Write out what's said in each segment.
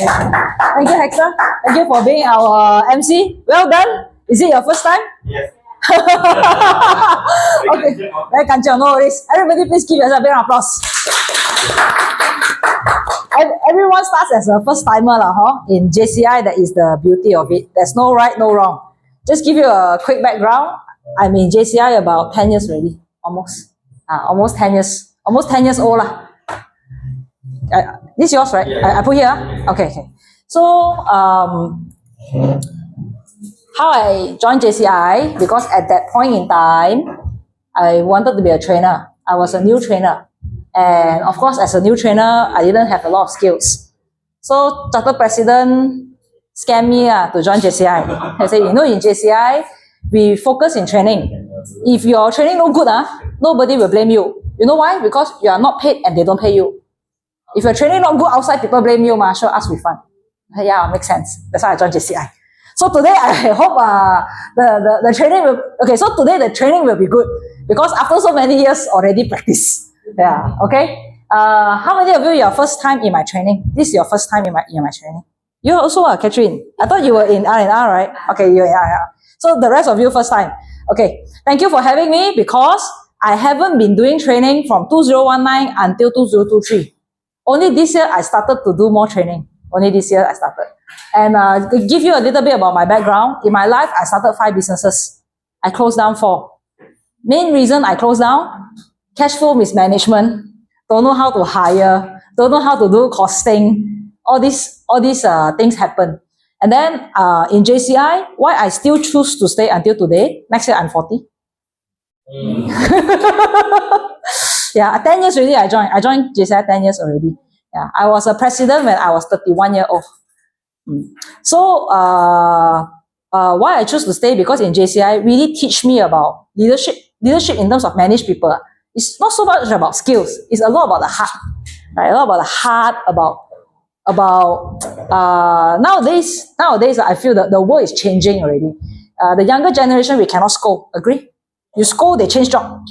Thank you, Hector. Thank you for being our MC. Well done. Is it your first time? Yes. Okay. Very kanchiong, no worries. Everybody, please give yourself a big applause. Everyone starts as a first timer, in JCI. That is the beauty of it. There's no right, no wrong. Just give you a quick background. I'm in JCI about 10 years already, almost 10 years, almost 10 years old lah. This is yours, right? Yeah. I put here. Okay. So how I joined JCI, because at that point in time, I wanted to be a trainer. I was a new trainer. And of course, as a new trainer, I didn't have a lot of skills. So Chartered President scammed me to join JCI. He said, in JCI, we focus in training. If your training no good, nobody will blame you. You know why? Because you are not paid and they don't pay you. If your training not good outside, people blame you, sure, ask refund. Yeah, makes sense. That's why I joined JCI. So today, I hope the training will... Okay, so today the training will be good because after so many years already practice. Yeah, okay. How many of you are first time in my training? This is your first time in my training. You also are, Catherine. I thought you were in R&R, right? Okay, you're in R&R. So the rest of you first time. Okay, thank you for having me because I haven't been doing training from 2019 until 2023. Only this year I started to do more training. Only this year I started. And to give you a little bit about my background, in my life, I started 5 businesses. I closed down 4. Main reason I closed down, cash flow mismanagement, don't know how to hire, don't know how to do costing, all these things happen. And then in JCI, why I still choose to stay until today, next year I'm 40. Yeah, 10 years already I joined JCI 10 years already. Yeah, I was a president when I was 31 years old. So why I choose to stay, because in JCI really teach me about leadership in terms of manage people. It's not so much about skills, it's a lot about the heart, right? A lot about the heart, about nowadays I feel that the world is changing already. The younger generation, we cannot scold, agree? You scold, they change job.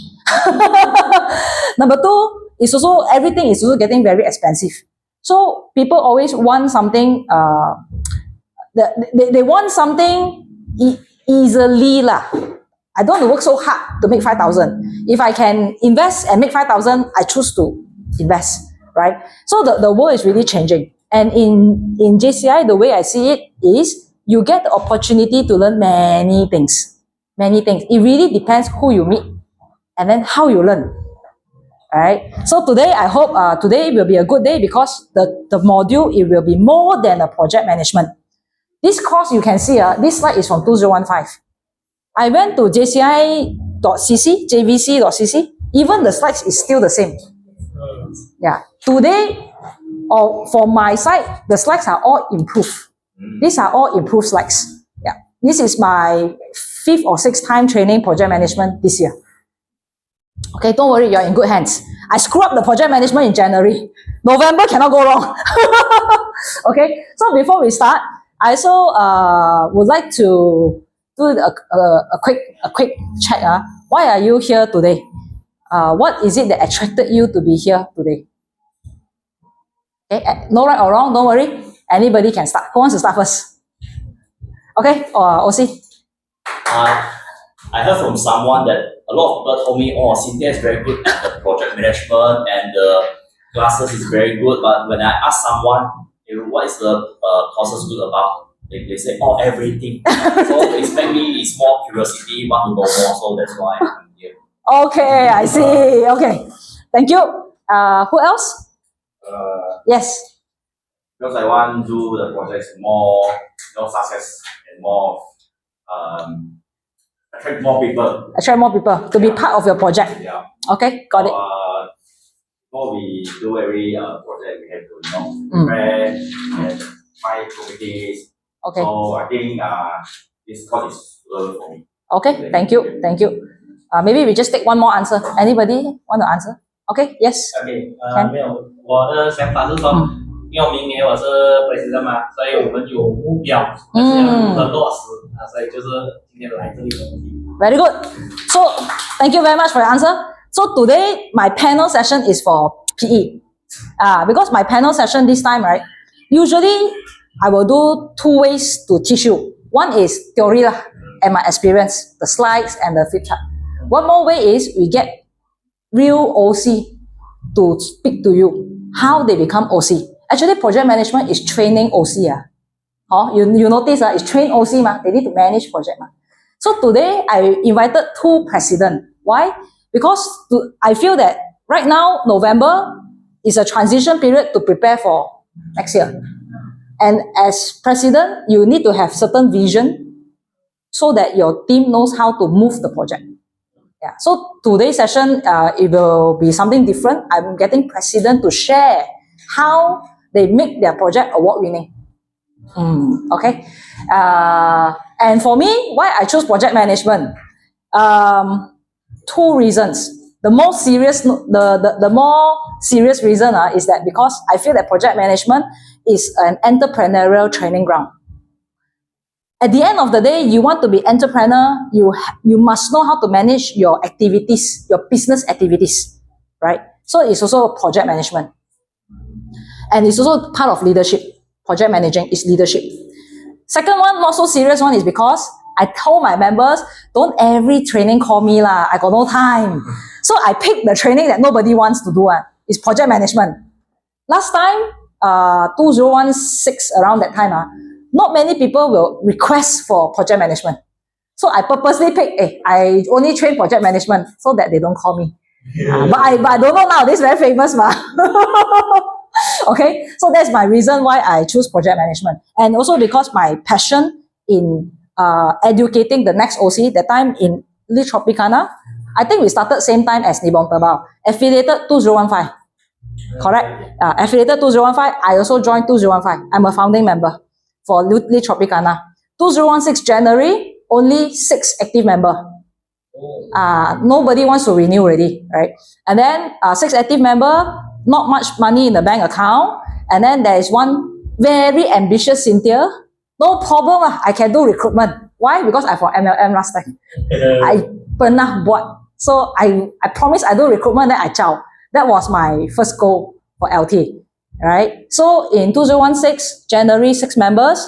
Number 2 is also everything is also getting very expensive. So people always want something. They want something easily lah. I don't want to work so hard to make 5,000. If I can invest and make 5,000, I choose to invest, right? So the world is really changing. And in JCI, the way I see it is you get the opportunity to learn many things. Many things. It really depends who you meet and then how you learn. Right? So today, I hope today will be a good day because the module, it will be more than a project management. This course you can see, this slide is from 2015. I went to jci.cc, jvc.cc, even the slides is still the same. Yeah. Today, for my side, the slides are all improved. These are all improved slides. Yeah. This is my 5th or 6th time training project management this year. Okay, don't worry, you're in good hands. I screw up the project management in January. November cannot go wrong. Okay, so before we start, I also would like to do a quick check. Why are you here today? What is it that attracted you to be here today? Okay, no right or wrong, don't worry. Anybody can start. Who wants to start first? Okay, OC. I heard from someone that a lot of people told me, Cynthia is very good at the project management and the classes is very good. But when I ask someone, what is the courses good about? They say, everything. So expect me is more curiosity, want to know more. So that's why I'm here. Okay, I see. Okay, thank you. Who else? Yes. Because I want to do the projects more, success and more, attract more people. Attract more people to be part of your project. Yeah. Okay, got it. Before we do every project, we have to prepare and find committees. Okay. So I think this course is suitable for me. Okay, thank you. Maybe we just take one more answer. Anybody want to answer? Okay, yes. Okay, 没有，我的想法是说，因为我明年我是 president 嘛，所以我们有目标，而且要如何落实所以就是今天来这里的目的。Very good. So, thank you very much for your answer. So today, my panel session is for PE. Because my panel session this time, right? usually I will do two ways to teach you. One is theory lah, and my experience, the slides and the flip chart. One more way is we get real OC to speak to you, how they become OC. Actually, project management is training OC. You notice it's train OC, they need to manage project. So today, I invited two presidents. Why? Because I feel that right now, November is a transition period to prepare for next year. And as president, you need to have certain vision so that your team knows how to move the project. Yeah. So today's session, it will be something different. I'm getting president to share how they make their project award-winning. Okay. And for me, why I chose project management? Two reasons. The more serious reason is that because I feel that project management is an entrepreneurial training ground. At the end of the day, you want to be entrepreneur, you must know how to manage your activities, your business activities, right? So it's also project management. And it's also part of leadership. Project managing is leadership. Second one, not so serious one, is because I told my members, don't every training call me lah, I got no time. So I picked the training that nobody wants to do. It's project management. Last time, 2016, around that time, not many people will request for project management. So I purposely picked, I only train project management so that they don't call me. But I don't know now, this is very famous. Okay, so that's my reason why I choose project management. And also because my passion in educating the next OC, that time in Lee Tropicana, I think we started same time as Nibong Tebal, affiliated 2015. Correct? Affiliated 2015, I also joined 2015. I'm a founding member for Lee Tropicana. 2016 January, only 6 active members. Nobody wants to renew already, right? And then 6 active member, not much money in the bank account. And then there is one very ambitious Cynthia. No problem, I can do recruitment. Why? Because I from MLM last time. I pernah buat. So I promised I do recruitment, then I chow. That was my first goal for LT, right? So in 2016, January, 6 members,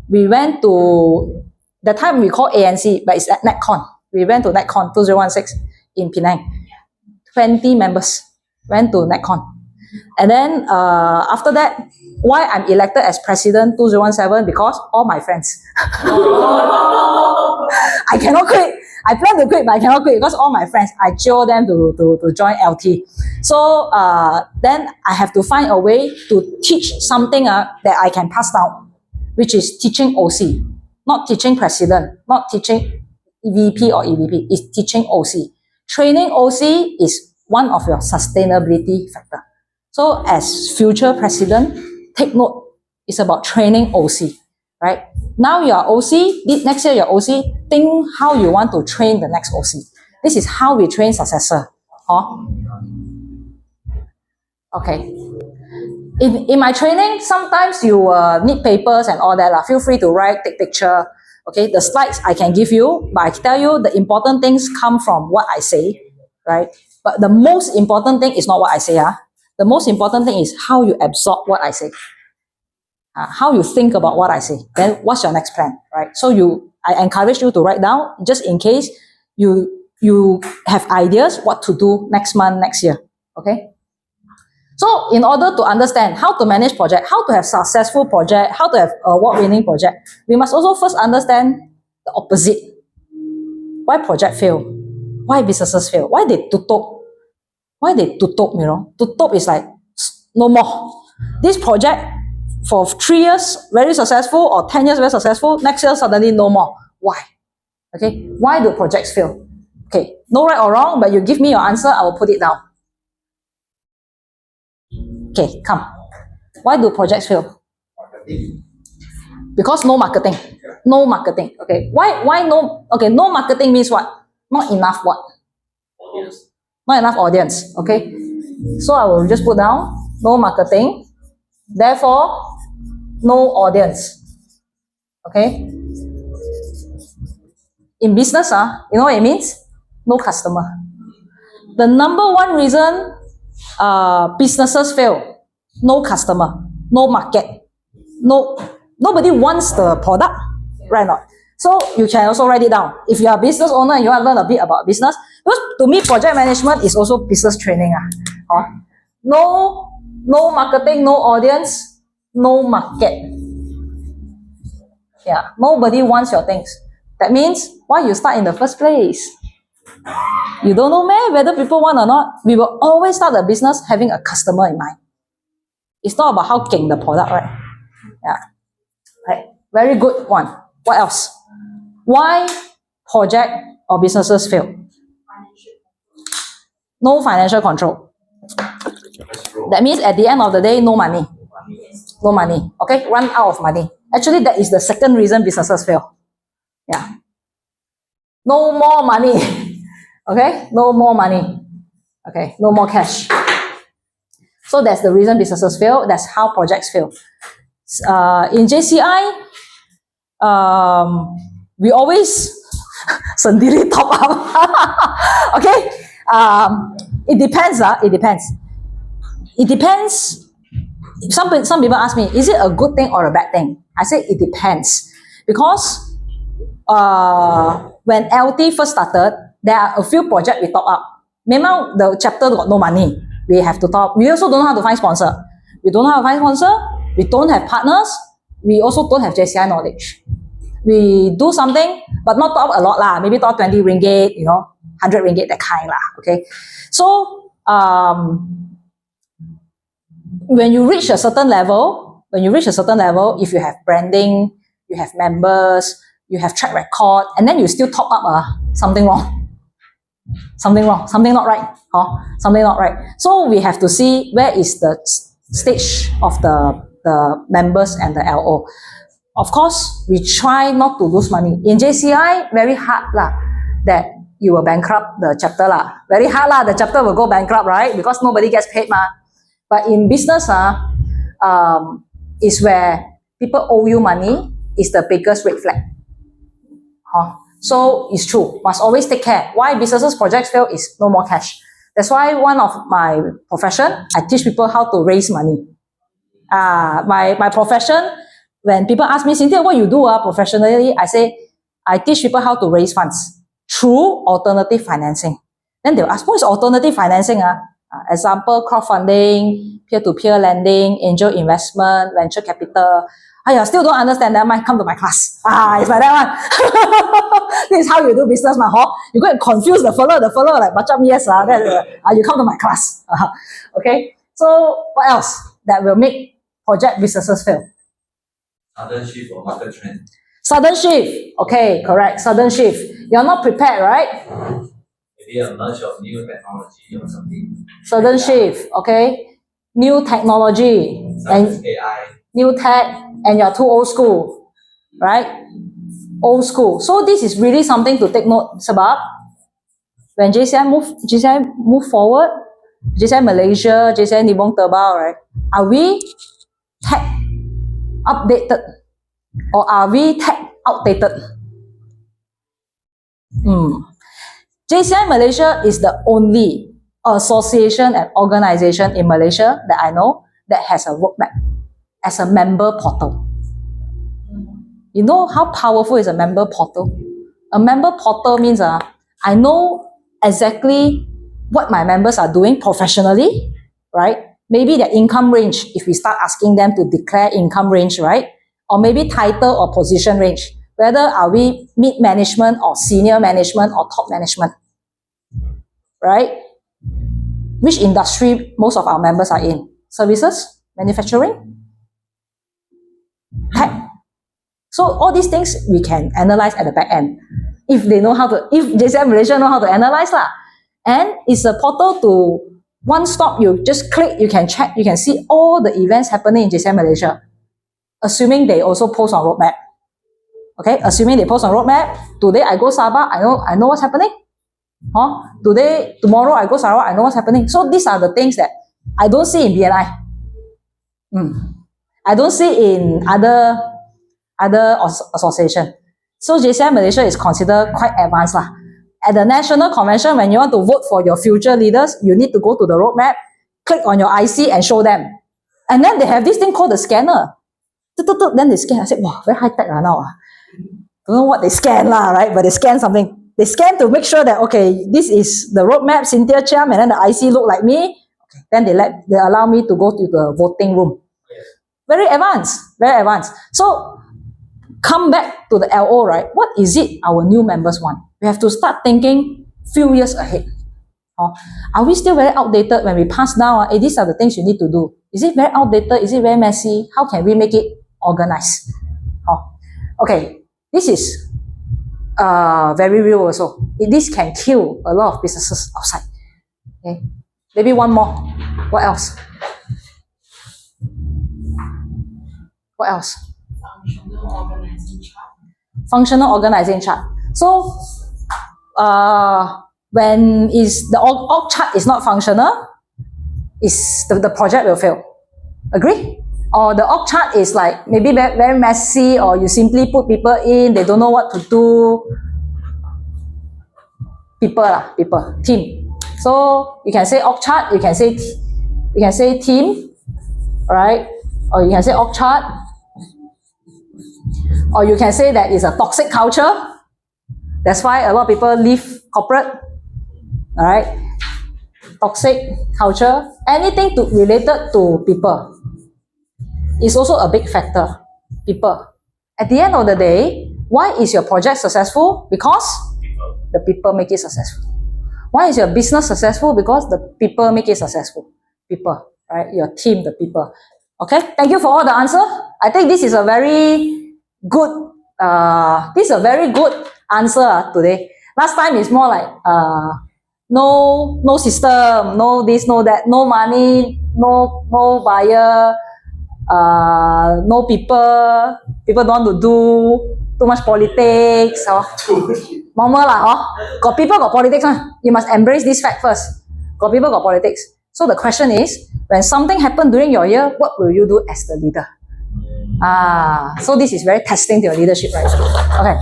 we went to, the time we call ANC, but it's at NetCon. We went to NetCon 2016 in Penang. 20 members went to NetCon. And then after that, why I'm elected as president 2017? Because all my friends. I cannot quit. I plan to quit, but I cannot quit because all my friends, I chill them to join LT. So then I have to find a way to teach something that I can pass down, which is teaching OC, not teaching president, not teaching VP or EVP, it's teaching OC. Training OC is one of your sustainability factor. So as future president, take note, it's about training OC, right? Now you are OC, next year you're OC, think how you want to train the next OC. This is how we train successor. Okay. In my training, sometimes you need papers and all that. Feel free to write, take picture. Okay, the slides I can give you, but I tell you the important things come from what I say, right? But the most important thing is not what I say. The most important thing is how you absorb what I say. How you think about what I say. Then what's your next plan, right? So I encourage you to write down just in case you have ideas what to do next month, next year. Okay? So in order to understand how to manage project, how to have successful project, how to have award-winning project, we must also first understand the opposite. Why project fail? Why businesses fail? Why they tutup? Why they tutup, Tutup is like, no more. This project for 3 years, very successful, or 10 years, very successful, next year suddenly no more. Why? Okay, why do projects fail? Okay, no right or wrong, but you give me your answer, I will put it down. Okay, come. Why do projects fail? Because no marketing. No marketing. Okay, why no? Okay, no marketing means what? Not enough what? Audience. Not enough audience. Okay, so I will just put down no marketing. Therefore, no audience. Okay. In business, you know what it means? No customer. The number one reason businesses fail, no customer, no market. No, nobody wants the product, right or not? So you can also write it down. If you are a business owner and you want to learn a bit about business, because to me, project management is also business training. No marketing, no audience, no market. Yeah, nobody wants your things. That means why you start in the first place? You don't know whether people want or not. We will always start a business having a customer in mind. It's not about how king the product, right? Yeah. Right. Very good one. What else? Why project or businesses fail? No financial control. That means at the end of the day, no money. No money. Okay, run out of money. Actually, that is the second reason businesses fail. Yeah. No more money. Okay, no more money. Okay, no more cash. So that's the reason businesses fail. That's how projects fail. In JCI, we always sendiri top up. Okay, it depends. It depends. It depends. Some people ask me, is it a good thing or a bad thing? I say it depends, because when LT first started, there are a few projects we top up. Memang the chapter got no money. We have to top. We also don't know how to find sponsor. We don't know how to find sponsor. We don't have partners. We also don't have JCI knowledge. We do something, but not top a lot lah. Maybe top 20 ringgit, 100 ringgit, that kind lah. Okay. So, when you reach a certain level, if you have branding, you have members, you have track record, and then you still top up, something wrong. Something not right. Something not right. So we have to see where is the stage of the members and the LO. Of course, we try not to lose money. In JCI, very hard lah, that you will bankrupt the chapter lah. Very hard lah, the chapter will go bankrupt, right? Because nobody gets paid ma. But in business, is where people owe you money, is the biggest red flag. So it's true. Must always take care. Why businesses projects fail is no more cash. That's why one of my profession, I teach people how to raise money. My profession, when people ask me, Cynthia, what you do professionally? I say, I teach people how to raise funds through alternative financing. Then they'll ask, what is alternative financing? Example, crowdfunding, peer-to-peer lending, angel investment, venture capital. Still don't understand that, come to my class. It's like that one. This is how you do business, You go and confuse the fellow like, macam yes, you come to my class. Okay, so what else that will make project businesses fail? Sudden shift or market trend. Sudden shift. Okay, correct. Sudden shift. You're not prepared, right? Maybe a merge of new technology or something. Sudden shift. Okay, new technology and AI. New tech, and you're too old school, right? Old school. So this is really something to take note. Sebab when JCI move forward, JCI Malaysia, JCI Nibong Tebal, right? Are we tech updated or are we tech outdated? JCI Malaysia is the only association and organization in Malaysia that I know that has a roadmap as a member portal. You know how powerful is a member portal? A member portal means I know exactly what my members are doing professionally, right? Maybe their income range, if we start asking them to declare income range, right? Or maybe title or position range. Whether are we mid-management or senior management or top management, right? Which industry most of our members are in? Services? Manufacturing? Tech. So all these things we can analyze at the back end. If JCI Malaysia know how to analyze lah. And it's a portal to one stop, you just click, you can check, you can see all the events happening in JCI Malaysia. Assuming they also post on roadmap. Okay, assuming they post on roadmap, today I go Sabah, I know what's happening. Tomorrow I go Sarawak, I know what's happening. So these are the things that I don't see in BNI. I don't see in other association. So JCI Malaysia is considered quite advanced lah. At the national convention, when you want to vote for your future leaders, you need to go to the roadmap, click on your IC and show them. And then they have this thing called the scanner. Then they scan. I said, wow, very high tech now. Don't know what they scan right? But they scan something. They scan to make sure that, okay, this is the roadmap, Cynthia Chiam, and then the IC look like me. Okay. Then they allow me to go to the voting room. Very advanced, very advanced. So come back to the LO, right? What is it our new members want? We have to start thinking few years ahead. Are we still very outdated when we pass down? These are the things you need to do. Is it very outdated? Is it very messy? How can we make it organized? Okay, this is very real also. This can kill a lot of businesses outside. Okay, maybe one more. What else? What else? Functional organizing chart. So, when is the org chart is not functional, is the project will fail. Agree? Or the org chart is like maybe very messy, or you simply put people in, they don't know what to do. People, team. So you can say org chart, you can say team, right? Or you can say org chart, or you can say that it's a toxic culture. That's why a lot of people leave corporate. All right, toxic culture, anything related to people is also a big factor. People. At the end of the day, why is your project successful? Because the people make it successful. Why is your business successful? Because the people make it successful. People, right? Your team, the people. Okay, thank you for all the answer. I think this is a very good. Answer today. Last time is more like no system, no this, no that, no money, no buyer, no people don't want to do, too much politics. Normal lah. Got people, got politics. You must embrace this fact first. Got people, got politics. So the question is, when something happened during your year, what will you do as the leader? So this is very testing to your leadership, right? Okay.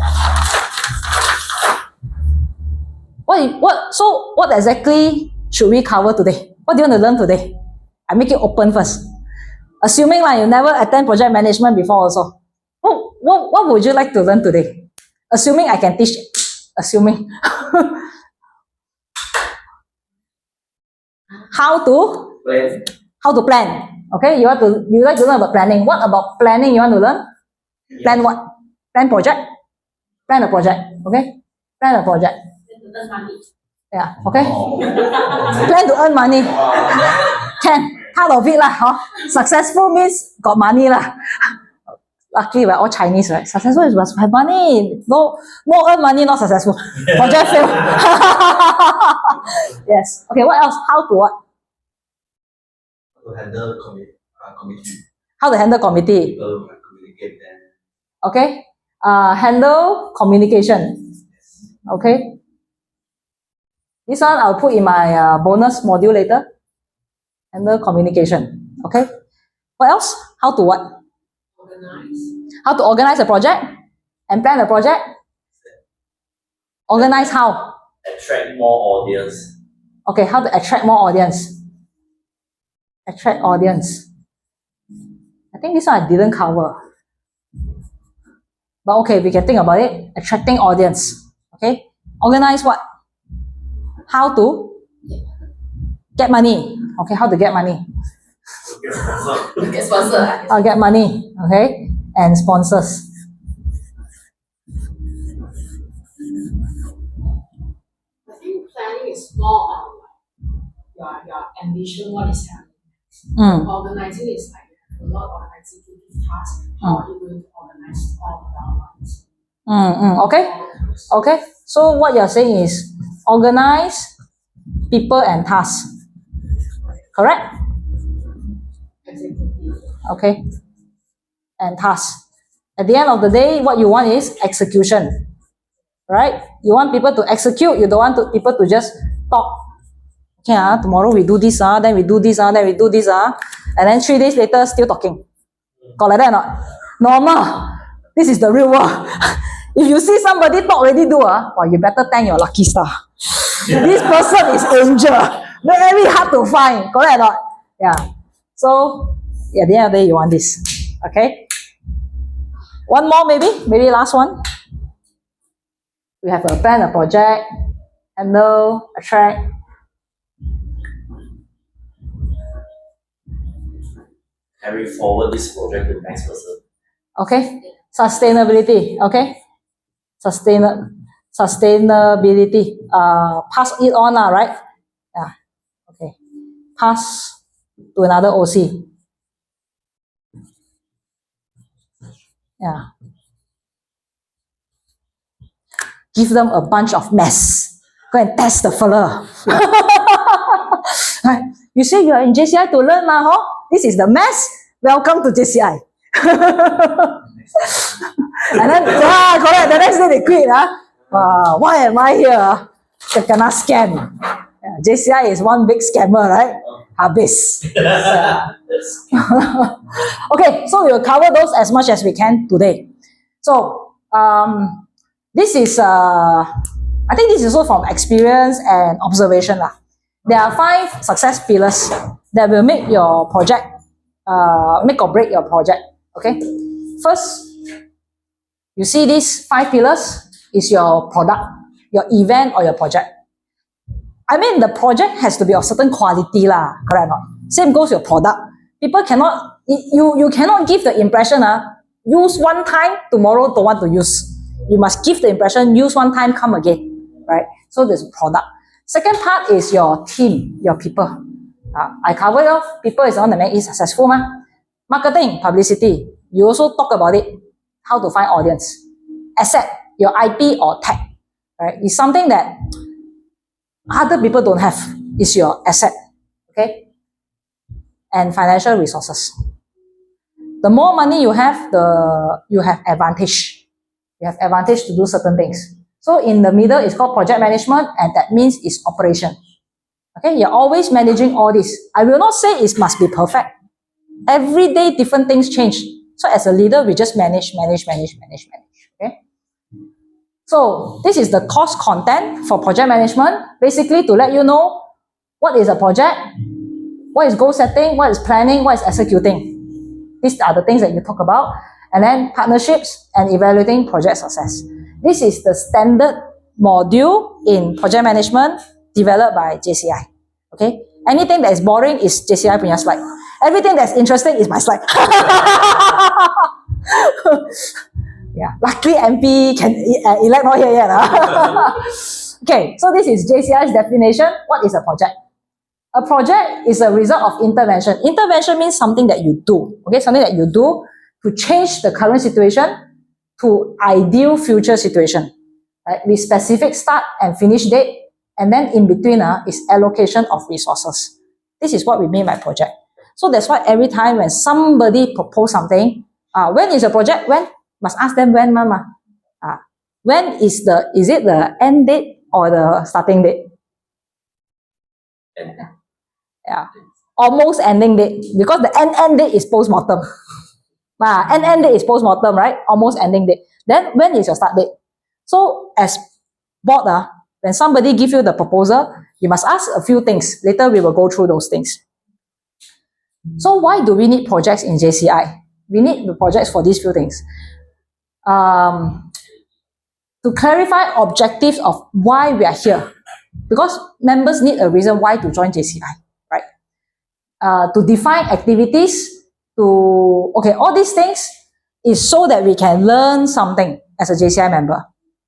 What exactly should we cover today? What do you want to learn today? I make it open first. Assuming you never attend project management before also. What would you like to learn today? Assuming I can teach. Assuming. How to plan. Okay, you like to learn about planning. What about planning you want to learn? Yes. Plan what? Plan project? Plan a project. Okay? Plan a project. Plan to earn money. Yeah, okay? Plan to earn money. Can. Part of it lah. Successful means got money lah. Luckily we're all Chinese, right? Successful is must have money. No earn money, not successful. Project fail. Yes. Okay, what else? How to what? To handle committee. How to handle committee? People communicate them. Okay. Handle communication. Okay. This one I'll put in my bonus module later. Handle communication. Okay. What else? How to what? Organize. How to organize a project and plan a project? Organize how? Attract more audience. Okay, how to attract more audience? Attract audience. I think this one I didn't cover. But okay, we can think about it. Attracting audience. Okay. Organize what? How to get money. Okay, how to get money? Get sponsor. Get money. Okay. And sponsors. I think planning is more on your ambition, what is happening. Organizing is like a lot of executive tasks. How are you going to organize all the downlines? Okay. Okay. So what you're saying is organize people and tasks. Correct? Executive. Okay. And tasks. At the end of the day, what you want is execution. Right? You want people to execute. You don't want people to just talk. Okay, tomorrow we do this, then we do this, then we do this, and then 3 days later still talking. Got like that or not? Normal. This is the real world. If you see somebody talk already do, well, you better thank your lucky star. This person is angel. Very hard to find. Correct or not? Yeah. So, at the end of the day, you want this. Okay? One more maybe last one. We have a plan, a project, handle, attract. Carry forward this project to the next person. Okay, sustainability. Okay, sustainability. Pass it on, right? Yeah. Okay. Pass to another OC. Yeah. Give them a bunch of mess. Go and test the fella. Right? You say you are in JCI to learn, huh? This is the mess. Welcome to JCI. And then, correct. The next day they quit. Why am I here? Kena scam. Yeah, JCI is one big scammer, right? Habis. Okay, so we will cover those as much as we can today. So, this is, I think this is also from experience and observation. There are 5 success pillars that will make your project, make or break your project. Okay, first, you see these 5 pillars is your product, your event or your project. I mean, the project has to be of certain quality, correct or not? Same goes your product. People cannot, you cannot give the impression, use one time, tomorrow don't want to use. You must give the impression, use one time, come again, right? So there's a product. Second part is your team, your people. I covered off, people is the one that make it successful. Marketing, publicity, you also talk about it, how to find audience. Asset, your IP or tech, right? It's something that other people don't have, is your asset, okay? And financial resources. The more money you have, you have advantage. You have advantage to do certain things. So in the middle, it's called project management, and that means it's operation. Okay, you're always managing all this. I will not say it must be perfect. Every day, different things change. So as a leader, we just manage. Okay. So this is the course content for project management. Basically, to let you know what is a project, what is goal setting, what is planning, what is executing. These are the things that you talk about. And then partnerships and evaluating project success. This is the standard module in project management developed by JCI. Okay? Anything that is boring is JCI punya slide. Everything that's interesting is my slide. Yeah, luckily MP can elect not here yet. Okay, so this is JCI's definition. What is a project? A project is a result of intervention. Intervention means something that you do. Okay, something that you do to change the current situation to ideal future situation. Right? With specific start and finish date, and then in between is allocation of resources. This is what we mean by project. So that's why every time when somebody propose something, when is a project? When? Must ask them when, mama. When is it the end date or the starting date? Yeah, almost ending date, because the end date is post-mortem. End date is post-mortem, right? Almost ending date. Then when is your start date? So as board, when somebody give you the proposal, you must ask a few things. Later we will go through those things. So why do we need projects in JCI? We need the projects for these few things. To clarify objectives of why we are here. Because members need a reason why to join JCI, right? To define activities, all these things is so that we can learn something as a JCI member.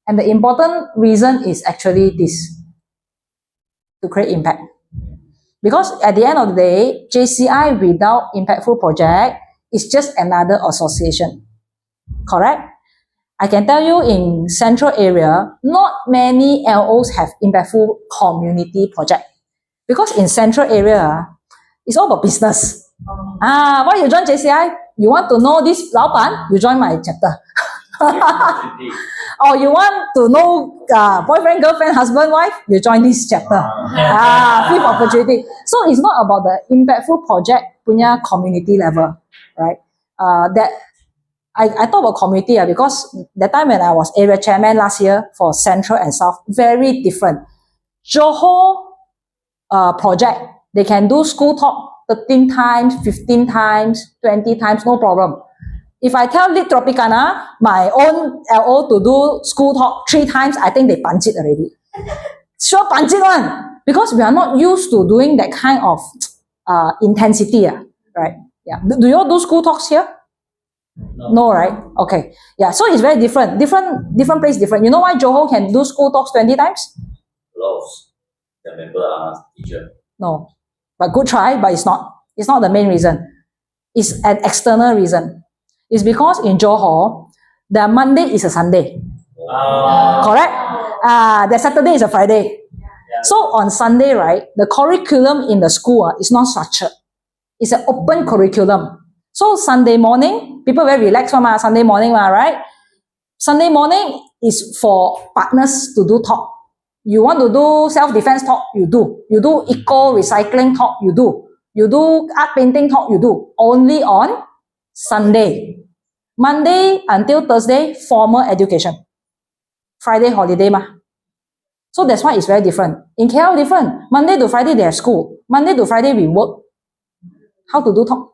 And the important reason is actually this, to create impact. Because at the end of the day, JCI without impactful project is just another association. Correct? I can tell you in central area, not many LOs have impactful community project. Because in central area, it's all about business. Why you join JCI? You want to know this 老板? You join my chapter. Or you want to know boyfriend, girlfriend, husband, wife? You join this chapter. Fifth opportunity. So it's not about the impactful project punya community level, right? I talk about community because that time when I was area chairman last year for Central and South, very different. Johor project, they can do school talk 13 times, 15 times, 20 times, no problem. If I tell Lit Tropicana, my own LO to do school talk 3 times, I think they punch it already. Sure punch it one. Because we are not used to doing that kind of intensity, right? Yeah. Do you all do school talks here? No, right? Okay. Yeah, so it's very different. Different place, different. You know why Johor can do school talks 20 times? A lot of the member are teacher. No. But good try, but it's not. It's not the main reason. It's an external reason. It's because in Johor, the Monday is a Sunday. Correct? The Saturday is a Friday. So on Sunday, right, the curriculum in the school is not structured. It's an open curriculum. So Sunday morning, people very relaxed Sunday morning, right? Sunday morning is for partners to do talk. You want to do self-defense talk, you do. You do eco-recycling talk, you do. You do art painting talk, you do. Only on Sunday. Monday until Thursday, formal education. Friday, holiday ma. So that's why it's very different. In KL, different. Monday to Friday, they have school. Monday to Friday, we work. How to do talk?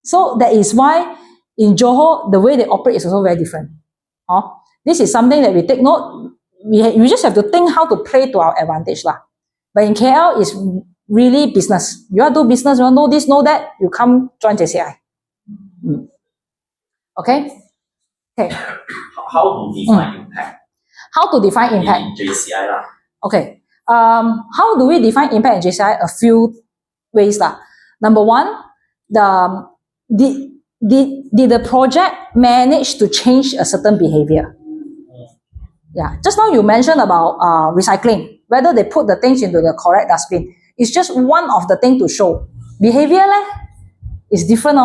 So that is why in Johor, the way they operate is also very different. This is something that we take note. We just have to think how to play to our advantage. But in KL, it's really business. You want to do business, you want to know this, know that, you come join JCI. Okay? Okay. How to define impact? How to define impact? In JCI lah. Okay. How do we define impact in JCI? A few ways lah. Number one, did the project manage to change a certain behavior? Yeah. Just now you mentioned about recycling, whether they put the things into the correct dustbin. It's just one of the things to show. Behavior is different.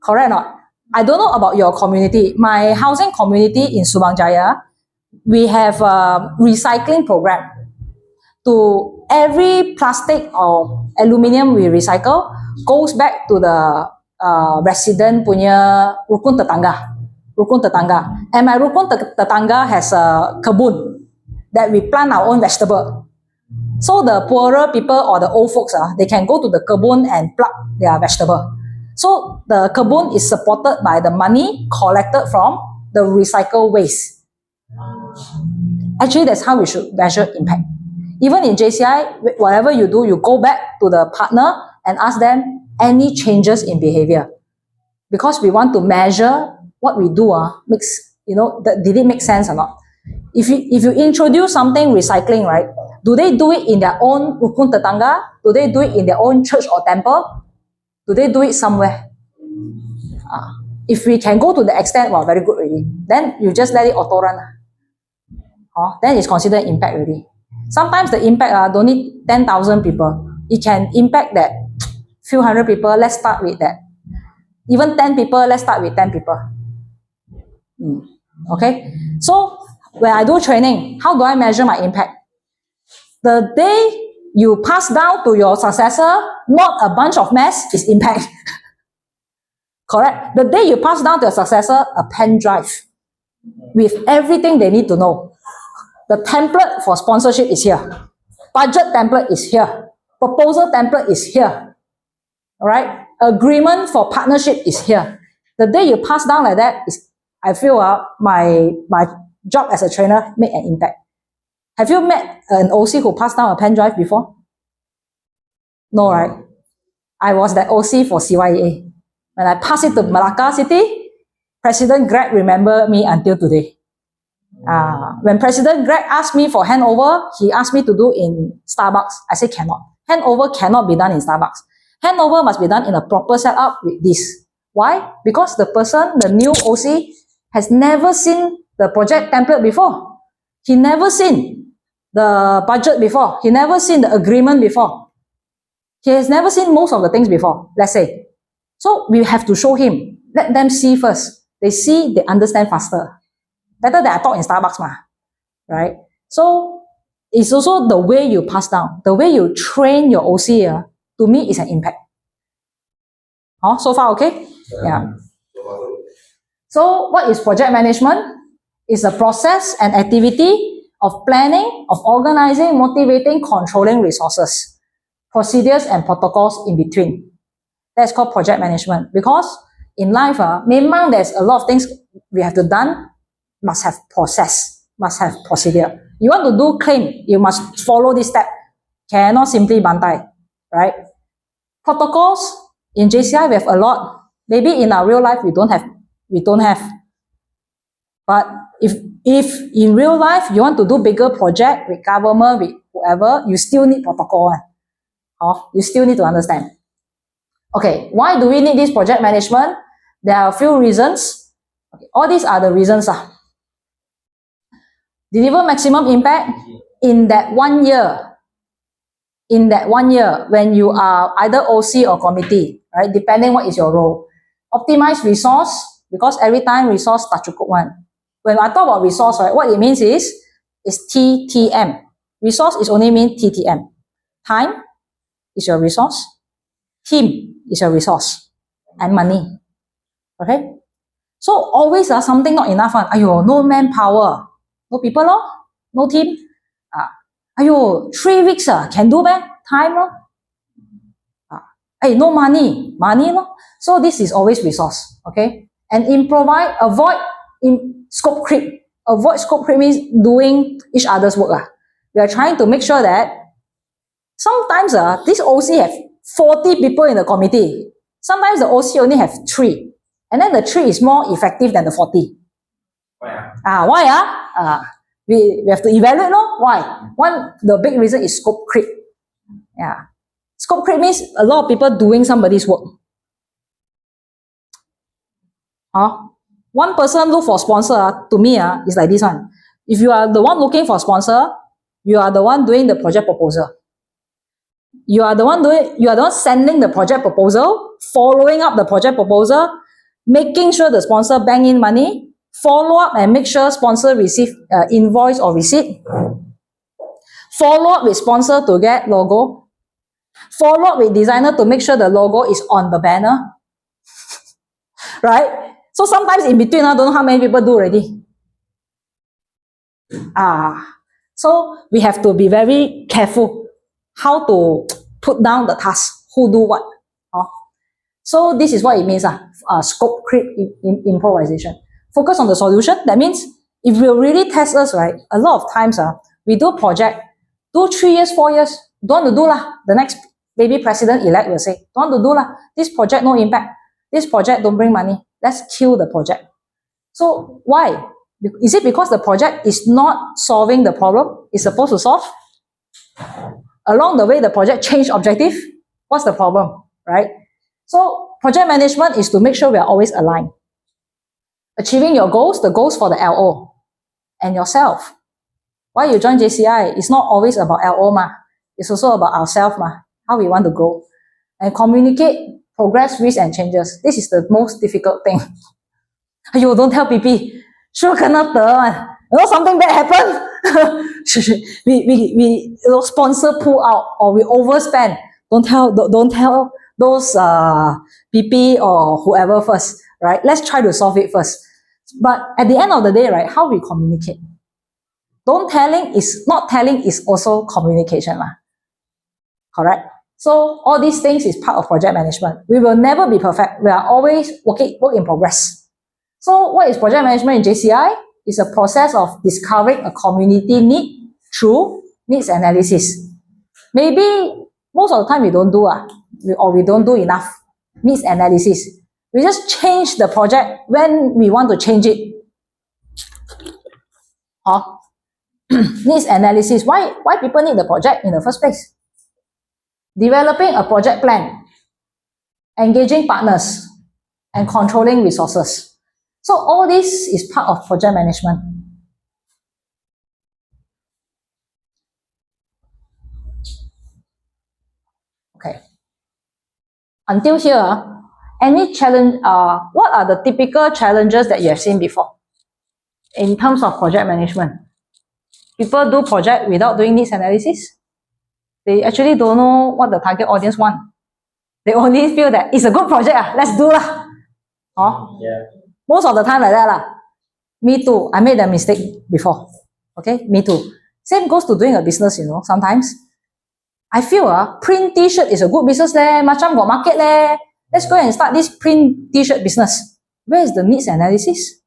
Correct or not? I don't know about your community. My housing community in Subang Jaya, we have a recycling program. To every plastic or aluminium we recycle goes back to the resident punya rukun tetangga. And my rukun tetangga has a kebun that we plant our own vegetable. So the poorer people or the old folks, they can go to the kebun and pluck their vegetable. So the kebun is supported by the money collected from the recycled waste. Actually, that's how we should measure impact. Even in JCI, whatever you do, you go back to the partner and ask them any changes in behavior. Because we want to measure what we do, did it make sense or not? If you introduce something recycling, right, do they do it in their own rukun tetangga? Do they do it in their own church or temple? Do they do it somewhere? If we can go to the extent, well, very good already. Then you just let it auto run. Then it's considered impact already. Sometimes the impact don't need 10,000 people. It can impact that few hundred people. Let's start with that. Even 10 people, let's start with 10 people. Okay? So, when I do training, how do I measure my impact? The day you pass down to your successor, not a bunch of mess, is impact. Correct? The day you pass down to your successor, a pen drive with everything they need to know. The template for sponsorship is here. Budget template is here. Proposal template is here. Alright? Agreement for partnership is here. The day you pass down like that, I feel my job as a trainer made an impact. Have you met an OC who passed down a pen drive before? No, right? I was that OC for CYA. When I passed it to Malacca City, President Greg remembered me until today. When President Greg asked me for handover, he asked me to do in Starbucks. I said cannot. Handover cannot be done in Starbucks. Handover must be done in a proper setup with this. Why? Because the person, the new OC, has never seen the project template before. He never seen the budget before. He never seen the agreement before. He has never seen most of the things before, let's say. So we have to show him. Let them see first. They see, they understand faster. Better than I talk in Starbucks, right? So it's also the way you pass down, the way you train your OC, to me is an impact. So far okay? Yeah. So what is project management? It's a process and activity of planning, of organizing, motivating, controlling resources, procedures and protocols in between. That's called project management. Because in life, memang there's a lot of things we have to done, must have process, must have procedure. You want to do claim, you must follow this step. Cannot simply bantai, right? Protocols in JCI we have a lot. Maybe in our real life we don't have. But if in real life you want to do bigger project with government, with whoever, you still need protocol. You still need to understand. Okay, why do we need this project management? There are a few reasons. Okay, all these are the reasons. Deliver maximum impact in that 1 year. In that 1 year, when you are either OC or committee, right? Depending what is your role. Optimize resource, because every time resource tak cukup one. When I talk about resource, right, what it means is TTM. Resource is only mean TTM. Time is your resource. Team is your resource. And money. Okay? So always something not enough. Ayo, no manpower. No people, no team. Ayo, 3 weeks can do man? Time hey, no money. Money So this is always resource. Okay? And improvise, avoid scope creep. Avoid scope creep means doing each other's work. We are trying to make sure that sometimes this OC have 40 people in the committee. Sometimes the OC only have 3. And then the 3 is more effective than the 40. Why? Why? We have to evaluate, why? One, the big reason is scope creep. Yeah. Scope creep means a lot of people doing somebody's work. One person look for sponsor, to me, is like this one. If you are the one looking for sponsor, you are the one doing the project proposal. You are the one sending the project proposal, following up the project proposal, making sure the sponsor bank in money, follow up and make sure sponsor receive invoice or receipt. Follow up with sponsor to get logo. Follow up with designer to make sure the logo is on the banner. Right? So sometimes in between, I don't know how many people do already. So we have to be very careful how to put down the task, who do what. So this is what it means, scope creep improvisation. Focus on the solution. That means if you really test us, right, a lot of times we do project, do 3 years, 4 years, don't want to do lah. The next maybe president-elect will say, don't want to do lah. This project no impact. This project don't bring money. Let's kill the project. So why? Is it because the project is not solving the problem it's supposed to solve? Along the way, the project changed objective. What's the problem, right? So project management is to make sure we are always aligned. Achieving your goals, the goals for the LO and yourself. Why you join JCI? It's not always about LO It's also about ourselves how we want to grow. And communicate progress, risk and changes. This is the most difficult thing. You don't tell PP. Sure cannot something bad happen. we sponsor pull out or we overspend. Don't tell those PP or whoever first, right? Let's try to solve it first. But at the end of the day, right, how we communicate. Not telling is also communication. Correct? So all these things is part of project management. We will never be perfect. We are always work in progress. So what is project management in JCI? It's a process of discovering a community need through needs analysis. Maybe most of the time we don't do we don't do enough needs analysis. We just change the project when we want to change it. Needs analysis. Why people need the project in the first place? Developing a project plan, engaging partners, and controlling resources. So all this is part of project management. Okay. Until here, any challenge, what are the typical challenges that you have seen before in terms of project management? People do project without doing needs analysis. They actually don't know what the target audience want. They only feel that it's a good project, let's do lah. Yeah. Most of the time like that. Me too. I made that mistake before. Okay, me too. Same goes to doing a business, sometimes. I feel print t-shirt is a good business leh, macam got market leh. let's go and start this print t-shirt business. Where is the needs analysis?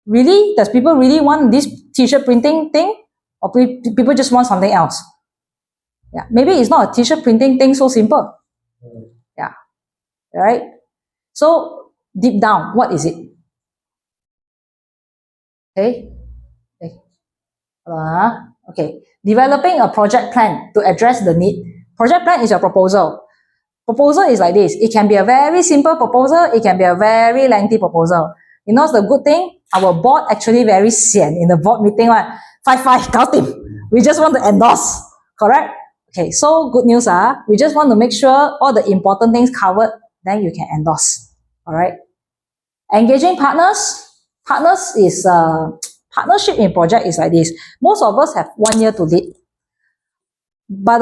Really? Does people really want this t-shirt printing thing? Or people just want something else? Yeah, maybe it's not a t-shirt printing thing so simple. Yeah, right? So deep down, what is it? Okay. Okay. Developing a project plan to address the need. Project plan is your proposal. Proposal is like this. It can be a very simple proposal. It can be a very lengthy proposal. You know the good thing? Our board actually very sian in the board meeting. 5 搞定. We just want to endorse. Correct? Okay, so good news. We just want to make sure all the important things covered. Then you can endorse. Alright? Engaging partners. Partners is... partnership in project is like this. Most of us have 1 year to lead. But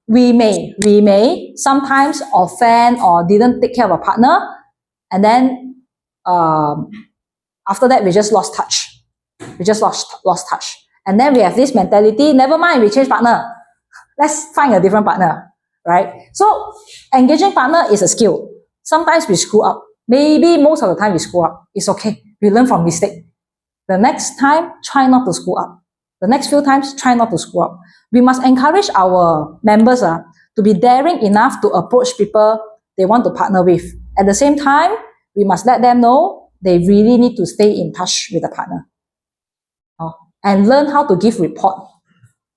we may sometimes offend or didn't take care of a partner, and then after that we just lost touch. We just lost touch. And then we have this mentality, never mind, we change partner. Let's find a different partner, right? So engaging partner is a skill. Sometimes we screw up. Maybe most of the time we screw up. It's okay. We learn from mistake. The next time, try not to screw up. The next few times, try not to screw up. We must encourage our members to be daring enough to approach people they want to partner with. At the same time, we must let them know they really need to stay in touch with the partner. And learn how to give report.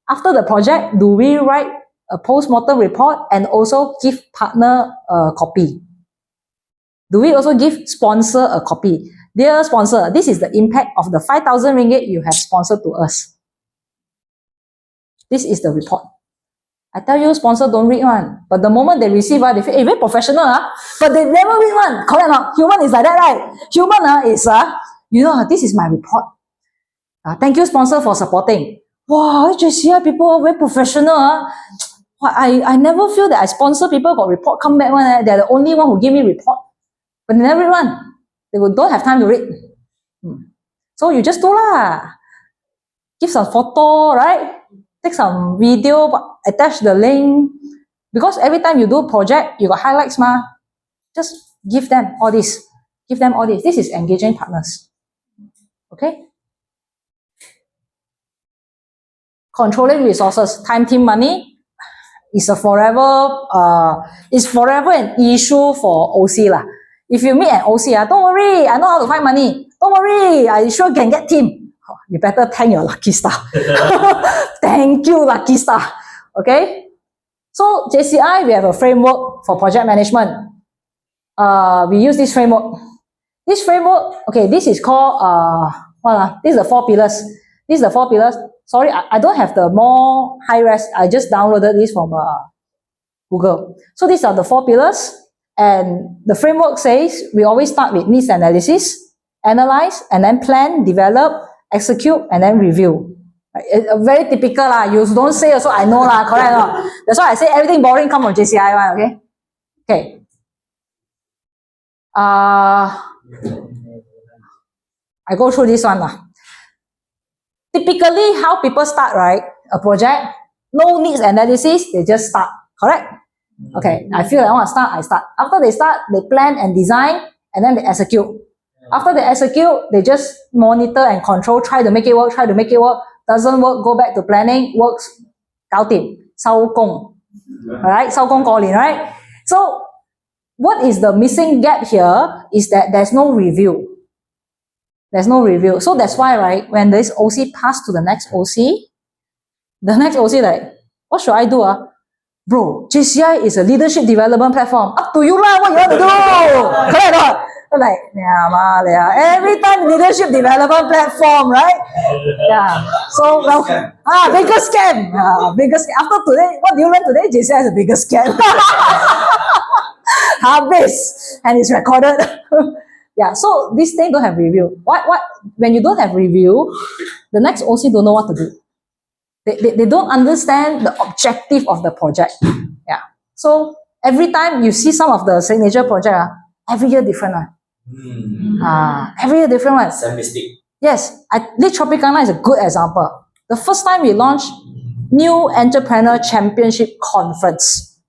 After the project, do we write a post-mortem report and also give partner a copy? Do we also give sponsor a copy? Dear sponsor, this is the impact of the 5,000 ringgit you have sponsored to us. This is the report. I tell you, sponsor don't read one. But the moment they receive, they feel, very professional. But they never read one. Correct or not? Human is like that, right? Human is, this is my report. Thank you, sponsor, for supporting. Wow, JCI people are very professional. I never feel that I sponsor people got report come back one. They're the only one who give me report. But they never read one. They don't have time to read. So you just do lah. Give some photo, right? Take some video, attach the link. Because every time you do a project, you got highlights, ma. Just give them all this. Give them all this. This is engaging partners. Okay? Controlling resources, time, team, money is forever an issue for OC lah. If you meet an OC, don't worry, I know how to find money. Don't worry, I sure can get team. You better thank your lucky star. Thank you, lucky star. Okay? So, JCI, we have a framework for project management. We use this framework. This framework, okay, this is called, this is the 4 pillars. This is the 4 pillars. Sorry, I don't have the more high-res. I just downloaded this from Google. So these are the 4 pillars. And the framework says we always start with needs analysis, analyze, and then plan, develop, execute, and then review. It's very typical lah. You don't say also, I know lah, correct or not? That's why I say everything boring come from JCI one, okay? Okay. I go through this one lah. Typically, how people start, right? A project, no needs analysis, they just start, correct? Okay, I feel like I want to start, I start. After they start, they plan and design, and then they execute. After they execute, they just monitor and control, try to make it work, Doesn't work, go back to planning, works, 搞定, 收工. Alright, 收工過年, right? So, what is the missing gap here is that there's no review. There's no review. So that's why, right, when this OC passed to the next OC, the next OC like, what should I do? Bro, JCI is a leadership development platform. Up to you lah, what you want to do? Correct or not? Like, every time leadership development platform, right? Yeah. So, biggest scam. Biggest scam. After today, what do you learn today? JCI is the biggest scam. Habis. And it's recorded. Yeah, so this thing don't have review. When you don't have review, the next OC don't know what to do. They don't understand the objective of the project. Yeah. So every time you see some of the signature project, every year different one. Every year different one. Same mistake. Yes, Lead Tropicana is a good example. The first time we launched New Entrepreneur Championship Conference,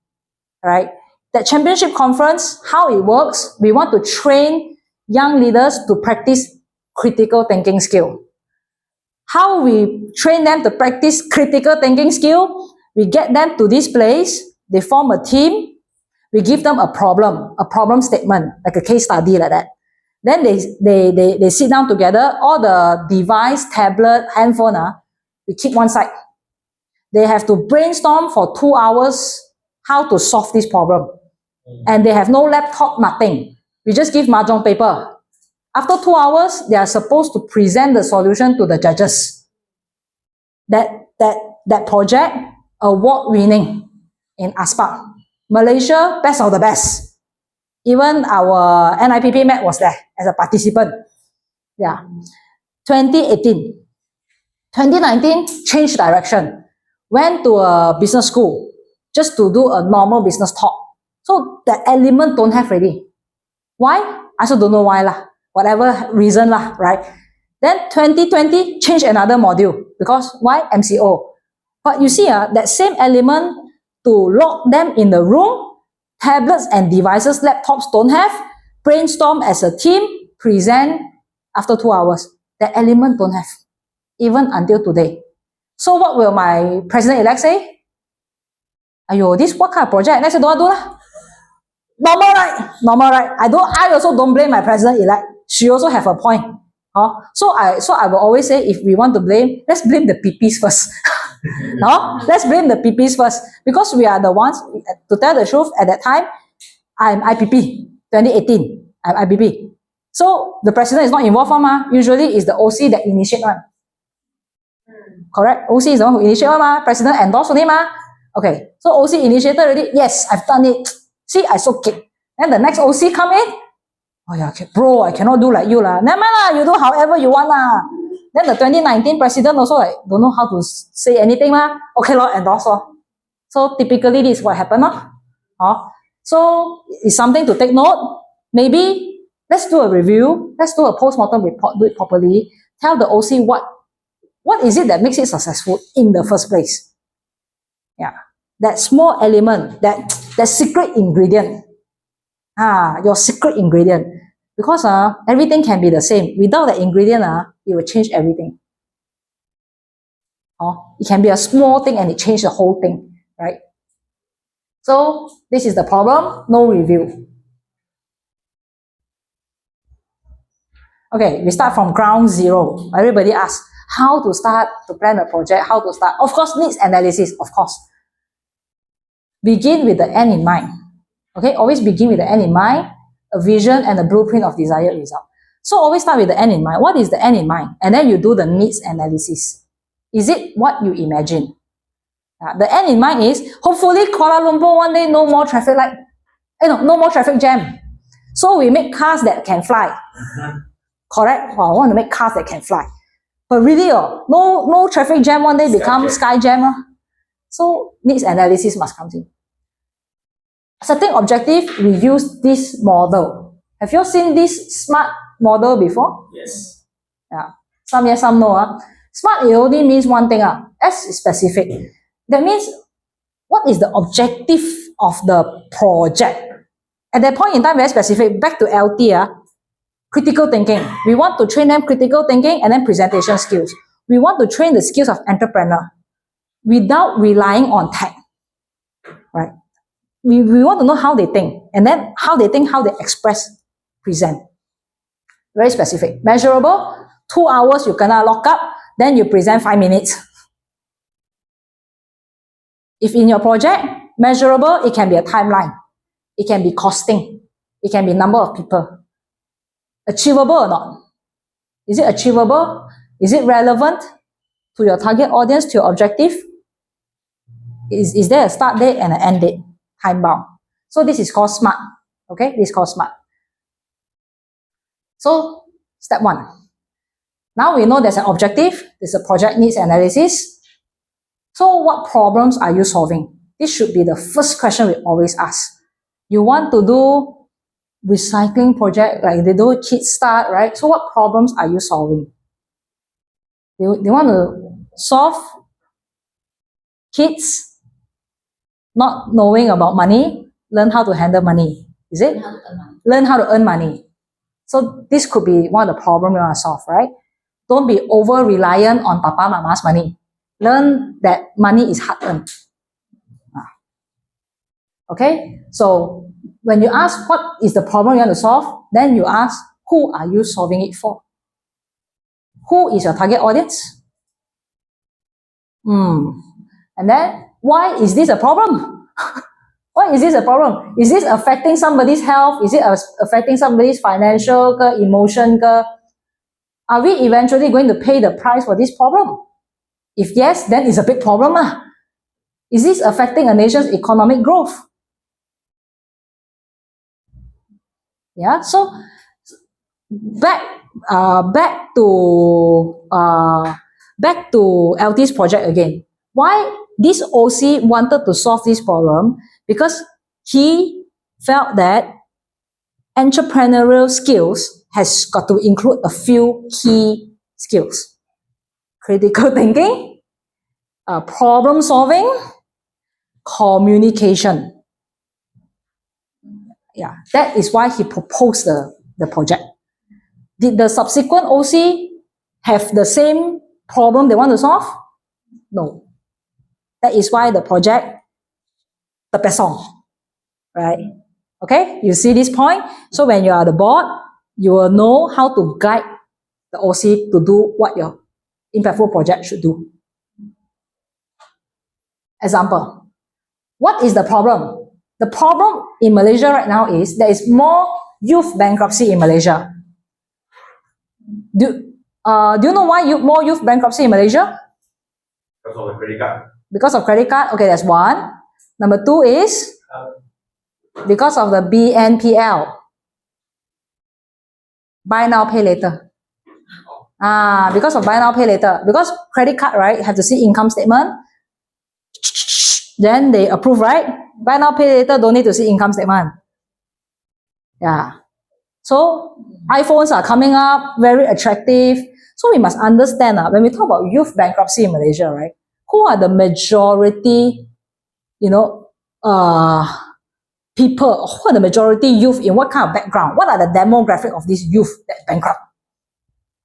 right? That championship conference, how it works, we want to train young leaders to practice critical thinking skill. How we train them to practice critical thinking skill? We get them to this place, they form a team, we give them a problem statement, like a case study like that. Then they sit down together, all the device, tablet, handphone, we keep one side. They have to brainstorm for 2 hours how to solve this problem. And they have no laptop, nothing. We just give mahjong paper. After 2 hours, they are supposed to present the solution to the judges. That project, award-winning in ASPAC. Malaysia, best of the best. Even our NIPP Met was there as a participant. Yeah. 2018. 2019, changed direction. Went to a business school just to do a normal business talk. So that element don't have already. Why? I also don't know why lah. Whatever reason lah, right? Then 2020, change another module. Because why? MCO. But you see, that same element to lock them in the room, tablets and devices, laptops don't have, brainstorm as a team, present after 2 hours. That element don't have, even until today. So what will my president-elect say? Ayo, this what kind of project? Next, don't do lah. Normal, right? I also don't blame my president-elect. She also have a point. So I will always say, if we want to blame, let's blame the PPs first. No? Let's blame the PPs first. Because we are the ones, to tell the truth, at that time, I'm IPP, 2018, I'm IPP. So the president is not involved, usually it's the OC that initiate one. Correct? OC is the one who initiate one, president endorsed only. Okay, so OC initiated already, yes, I've done it. See, I so kick. Then the next OC come in, oh yeah, okay, bro, I cannot do like you lah. Never mind lah, you do however you want lah. Then the 2019 president also like don't know how to say anything lah. Okay lor, endorse lor. So typically this is what happened lor. So it's something to take note. Maybe let's do a review. Let's do a post-mortem report. Do it properly. Tell the OC what is it that makes it successful in the first place. Yeah, that small element, that secret ingredient. Your secret ingredient. Because everything can be the same. Without the ingredient, it will change everything. It can be a small thing and it changes the whole thing, right? So this is the problem, no review. Okay, we start from ground zero. Everybody asks how to start to plan a project, how to start. Of course, needs analysis, of course. Begin with the end in mind. Okay, always begin with the end in mind, a vision and a blueprint of desired result. So always start with the end in mind. What is the end in mind? And then you do the needs analysis. Is it what you imagine? The end in mind is, hopefully Kuala Lumpur one day no more traffic light. No more traffic jam. So we make cars that can fly. Correct? I want to make cars that can fly. But really, no traffic jam one day become sky jam. So needs analysis must come in. Setting objective, we use this model. Have you seen this SMART model before? Yes. Yeah. Some yes, some no. SMART, it only means one thing. S is specific. That means, what is the objective of the project? At that point in time, very specific. Back to LT, critical thinking. We want to train them critical thinking and then presentation skills. We want to train the skills of entrepreneur without relying on tech. Right? We want to know how they think, and then how they think, how they express, present. Very specific. Measurable, 2 hours you cannot lock up, then you present 5 minutes. If in your project, measurable, it can be a timeline. It can be costing. It can be number of people. Achievable or not? Is it achievable? Is it relevant to your target audience, to your objective? Is there a start date and an end date? Time bound. So this is called SMART. Okay, this is called SMART. So step 1. Now we know there's an objective, there's a project needs analysis. So what problems are you solving? This should be the first question we always ask. You want to do recycling project, like they do kids start, right? So what problems are you solving? They want to solve kids not knowing about money, Learn how to handle money. Is it? Learn how to earn money. So this could be one of the problems you want to solve, right? Don't be over reliant on papa mama's money. Learn that money is hard earned. Okay? So when you ask what is the problem you want to solve, then you ask who are you solving it for? Who is your target audience? And then why is this a problem? Why is this a problem? Is this affecting somebody's health? Is it affecting somebody's financial, emotion? Are we eventually going to pay the price for this problem? If yes, then it's a big problem. Is this affecting a nation's economic growth? Yeah, so back to LT's project again. Why this OC wanted to solve this problem? Because he felt that entrepreneurial skills has got to include a few key skills: critical thinking, problem solving, communication. Yeah, that is why he proposed the project. Did the subsequent OC have the same problem they want to solve? No. That is why the project, the Pesong, right? Okay, you see this point? So when you are the board, you will know how to guide the OC to do what your impactful project should do. Example, what is the problem? The problem in Malaysia right now is there is more youth bankruptcy in Malaysia. Do you know why more youth bankruptcy in Malaysia? Because of the credit card. Because of credit card? Okay, that's one. Number two is because of the BNPL. Buy now, pay later. Because of buy now, pay later. Because credit card, right, you have to see income statement. Then they approve, right? Buy now, pay later, don't need to see income statement. Yeah. So iPhones are coming up, very attractive. So we must understand when we talk about youth bankruptcy in Malaysia, right? Who are the majority, people? Who are the majority youth in what kind of background? What are the demographic of these youth that bankrupt?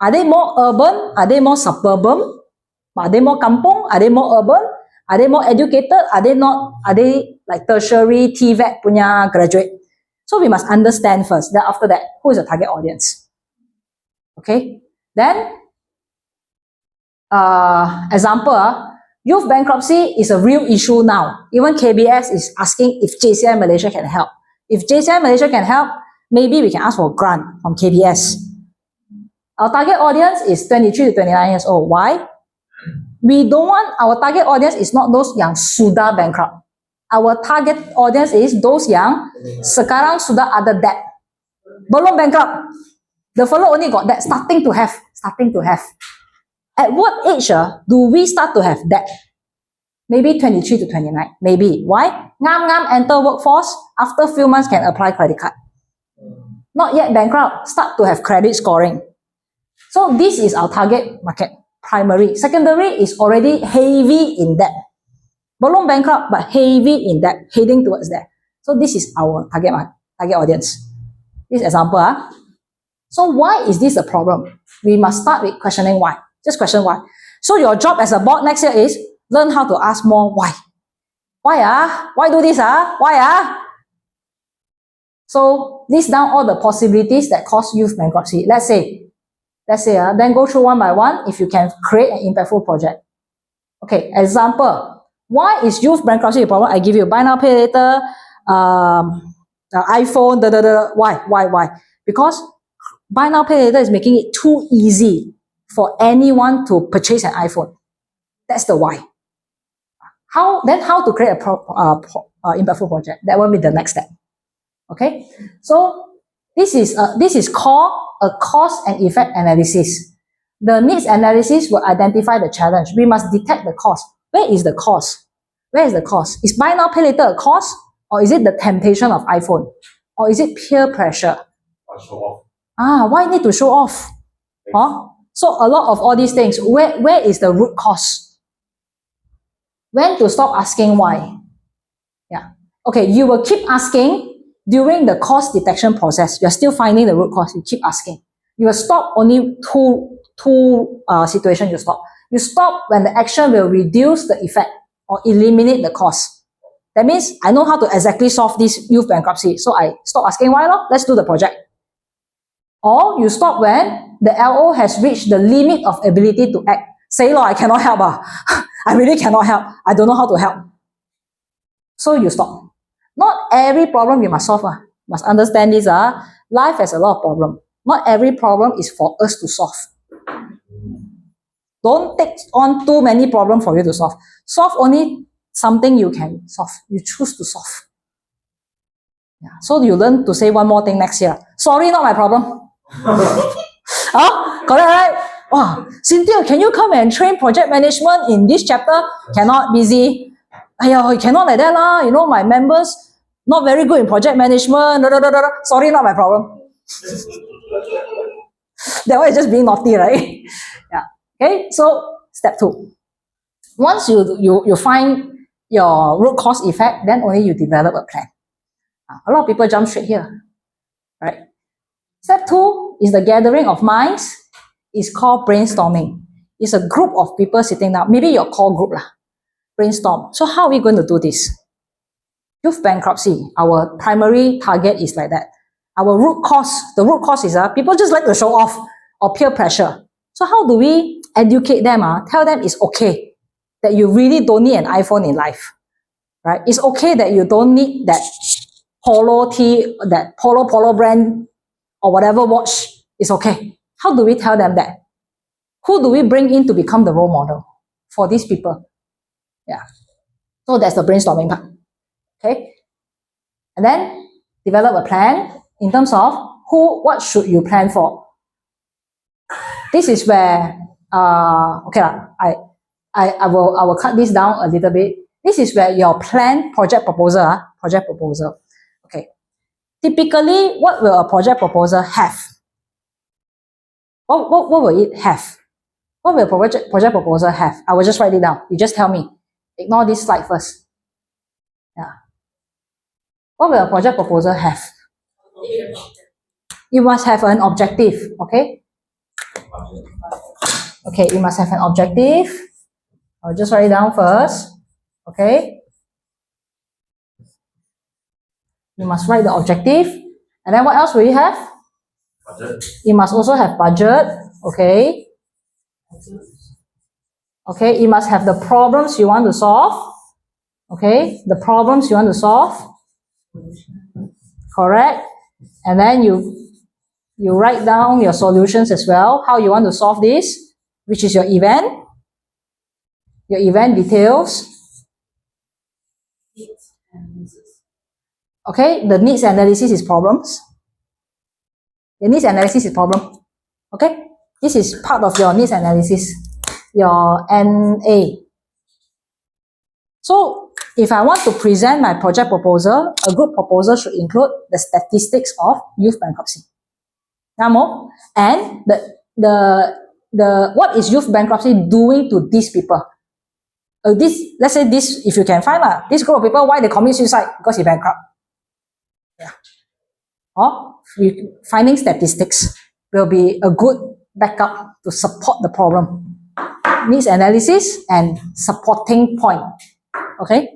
Are they more urban? Are they more suburban? Are they more kampong? Are they more urban? Are they more educated? Are they not? Are they like tertiary TVET punya graduate? So we must understand first. Then after that, who is the target audience? Okay. Then, example, youth bankruptcy is a real issue now. Even KBS is asking if JCI Malaysia can help. If JCI Malaysia can help, maybe we can ask for a grant from KBS. Our target audience is 23 to 29 years old. Why? We don't want, our target audience is not those yang sudah bankrupt. Our target audience is those yang sekarang sudah ada debt. Belum bankrupt. The fellow only got debt, starting to have. At what age do we start to have debt? Maybe 23 to 29. Maybe. Why? Ngam enter workforce, after few months can apply credit card. Not yet bankrupt, start to have credit scoring. So this is our target market. Primary. Secondary is already heavy in debt. Belum bankrupt, but heavy in debt, heading towards that. So this is our target audience. This example. So why is this a problem? We must start with questioning why. Just question why. So your job as a board next year is learn how to ask more why. Why Why do this Why So list down all the possibilities that cause youth bankruptcy. Let's say, then go through one by one if you can create an impactful project. Okay, example. Why is youth bankruptcy a problem? I give you buy now, pay later, iPhone, Why? Because buy now, pay later is making it too easy for anyone to purchase an iPhone. That's the why. How to create a impactful project? That will be the next step. Okay, so this is called a cause and effect analysis. The needs analysis will identify the challenge. We must detect the cause. Where is the cause? Is buy now, pay later a cause? Or is it the temptation of iPhone? Or is it peer pressure? Or show off. Why need to show off? So a lot of all these things, where is the root cause? When to stop asking why? Yeah. Okay, you will keep asking during the cause detection process. You're still finding the root cause. You keep asking. You will stop only two situations. You stop. You stop when the action will reduce the effect or eliminate the cause. That means I know how to exactly solve this youth bankruptcy. So I stop asking why not. Let's do the project. Or you stop when the LO has reached the limit of ability to act. Say, I cannot help. I really cannot help. I don't know how to help. So you stop. Not every problem you must solve. Must understand this. Life has a lot of problems. Not every problem is for us to solve. Don't take on too many problems for you to solve. Solve only something you can solve. You choose to solve. Yeah. So you learn to say one more thing next year. Sorry, not my problem. Correct, right? Wow, Cynthia, can you come and train project management in this chapter? Cannot, busy. You cannot like that lah. You know, my members not very good in project management. Sorry, not my problem. That one is just being naughty, right? Yeah. Okay, so step 2. Once you find your root cause effect, then only you develop a plan. A lot of people jump straight here, right? Step 2 is the gathering of minds. It's called brainstorming. It's a group of people sitting down, maybe your core group lah. Brainstorm. So how are we going to do this? Youth bankruptcy, our primary target is like that. Our root cause, the root cause is people just like to show off or peer pressure. So how do we educate them? Tell them it's okay that you really don't need an iPhone in life, right? It's okay that you don't need that Polo brand or whatever watch. It's okay. How do we tell them that? Who do we bring in to become the role model for these people? Yeah. So that's the brainstorming part. Okay. And then develop a plan in terms of what should you plan for. This is where I will cut this down a little bit. This is where your plan project proposal. Okay. Typically, what will a project proposal have? What will it have? What will a project proposal have? I will just write it down. You just tell me. Ignore this slide first. Yeah. What will a project proposal have? You must have an objective, okay? Okay, you must have an objective. I'll just write it down first, okay? You must write the objective. And then what else will you have? Budget. You must also have budget, okay? Okay, you must have the problems you want to solve. Okay, the problems you want to solve. Correct. And then you write down your solutions as well, how you want to solve this, which is your event details. Okay, the needs analysis is problems. The needs analysis is problem. Okay, this is part of your needs analysis, your NA. So if I want to present my project proposal, a good proposal should include the statistics of youth bankruptcy. Namo, and the what is youth bankruptcy doing to these people? Let's say this, if you can find this group of people, why they commit suicide? Because he bankrupt. Yeah. Or finding statistics will be a good backup to support the problem. Needs analysis and supporting point. Okay.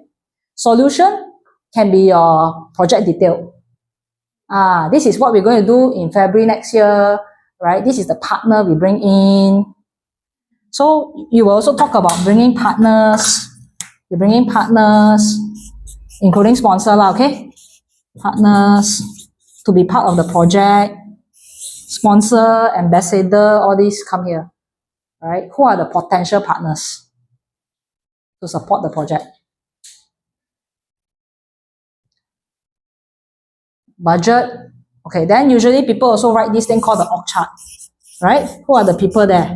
Solution can be your project detail. This is what we're going to do in February next year, right? This is the partner we bring in. So you will also talk about bringing partners. You're bringing partners, including sponsor, okay? Partners to be part of the project. Sponsor, ambassador, all these come here, right? Who are the potential partners to support the project? Budget. Okay, then usually people also write this thing called the org chart, right? Who are the people there?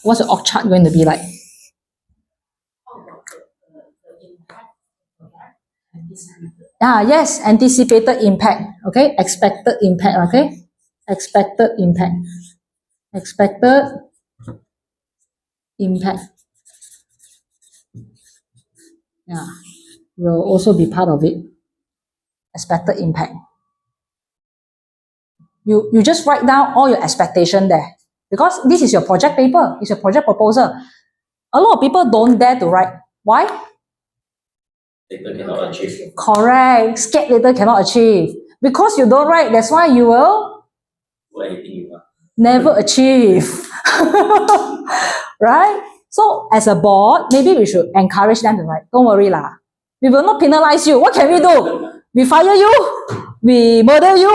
What's the org chart going to be like? Yes, anticipated impact. Okay, expected impact. Okay, expected impact. Expected impact. Yeah, will also be part of it. Expected impact. You just write down all your expectation there because this is your project paper, it's your project proposal. A lot of people don't dare to write. Why? Later cannot achieve. Correct. Scared later cannot achieve. Because you don't write, that's why you will Do anything you want. never achieve. Right? So as a board, maybe we should encourage them to write. Don't worry lah. We will not penalize you. What can we do? We fire you? We murder you?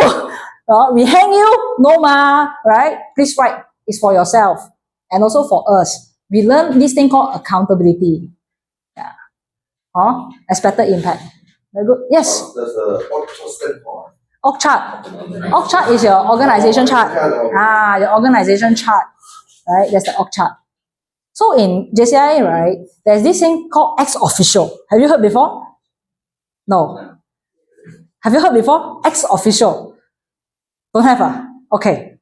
We hang you? No ma, right? Please write. It's for yourself. And also for us. We learn this thing called accountability. Yeah. Expected impact. Very good. Yes. There's a what stand for? Org chart. Org chart is your organization chart. Your organization chart. Right? That's the org chart. So in JCI, right, there's this thing called ex officio. Have you heard before? No. Have you heard before? Ex officio. Don't have? Okay.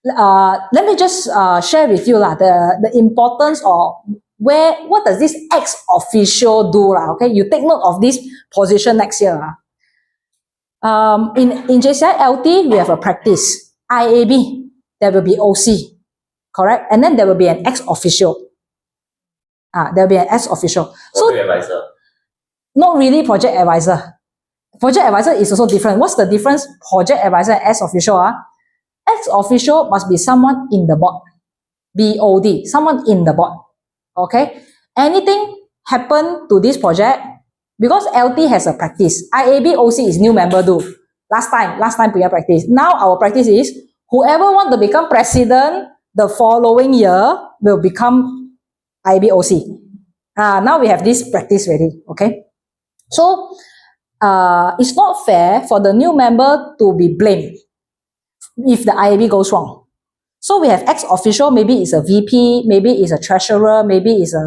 Let me just share with you the importance of what does this ex officio do? Okay, you take note of this position next year. In JCI LT, we have a practice. IAB, there will be OC, correct? And then there will be an ex officio. There will be an ex officio. So, Project advisor. not really project advisor. Project advisor is also different. What's the difference? Project advisor and ex officio. Ex officio must be someone in the board. BOD, someone in the board. Okay? Anything happen to this project, because LT has a practice. IAB OC is new member do. Last time we have practice. Now our practice is whoever want to become president the following year will become IAB OC. Now we have this practice ready. Okay? So it's not fair for the new member to be blamed if the IAB goes wrong. So we have ex officio, maybe it's a VP, maybe it's a treasurer, maybe it's a